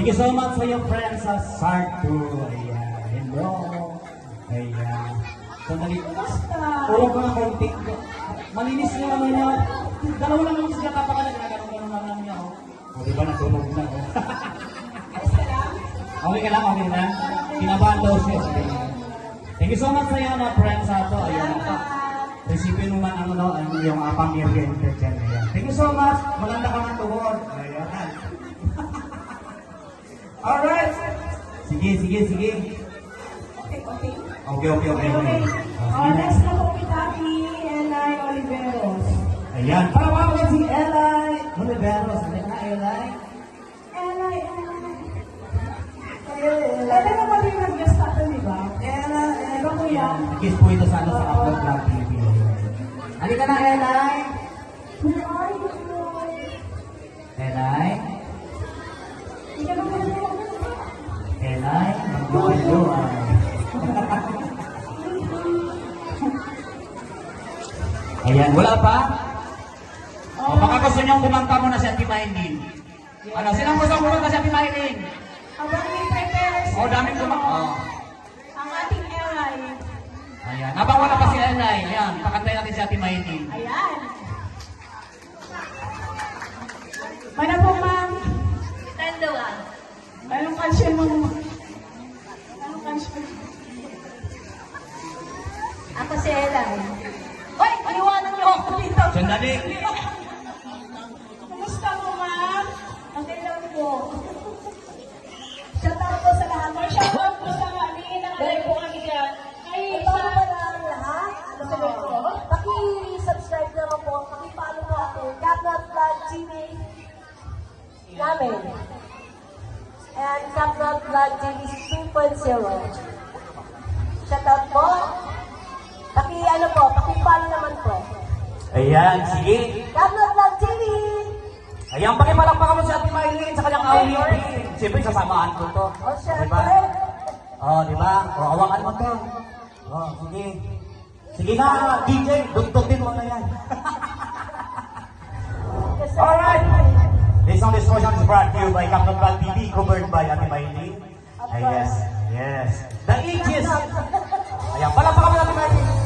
Thank you so much sa your friends sa Sartu. Ayan. Hello. Ayan. Sandali. Puro ko ng konting. Malinis na naman niya. Dalawa lang naman sila kapakalag. Nagano'n naman niya. O, diba natulog na? Okay ka lang, okay lang. Kinabahan daw siya. Thank you so much sa iyo na friends sa ito. Ayan. Resipin mo man ang yung pang-oriented dyan. Thank you so much. Maganda ka ng tuhod. Ayan. Alright. Sige. Okay. Next na po kita si Eli Oliveros. Ayan. Para mga si Eli Oliveros. Ano na, Eli? Eli. Pwede mo pa rin mag-guest natin, di ba? Ano po yan? Kiss po ito sa Upload Vlog TV. Halika na, Eli. Where are you? Eli. Hindi ka na po Eli. Mag-doon. Ayan, wala pa? O baka gusto niyong kumanta mo na si Ate Maylin. Ano, sinang gusto kumanta si Ate Maylin? Habang i-prepare O, daming kumanta. ang ating Eli. Ayan, habang wala pa si Eli, ayan, pakantay natin si Ate Maylin. Ayan. Mana po, ma'am? Tandawa. Anong kansion mo? Anong kansion? Ako si Eli. Hoy! Iwanan niyo ako dito. Sandali. Kumusta po, ma'am? Okay lang po. Shout out po sa lahat. Or shout out po sa aming Dahil po kami dyan. Ay, Ito na pala ang lahat. Paki-subscribe naman po. Paki-follow po ako. Capnut Vlog TV namin. And Capnut Vlog TV 2.0. Shout out po. Paki-follow naman po. Ayan, sige. Capnut Vlog TV! Ayan, pakipalakpakan mo si Ate Maylin sa kanyang audio. Siyempre, sasamaan ko to. O, syempre. Diba? O, diba? O, awakan mo to. O, sige. Sige na, DJ. Dugtugin mo na yan. Alright. This song, this portion is brought to you by Captain Vlog TV, covered by Ate Maylin. Yes. The Aegis. Ayan, palakpakan mo na Ate Maylin.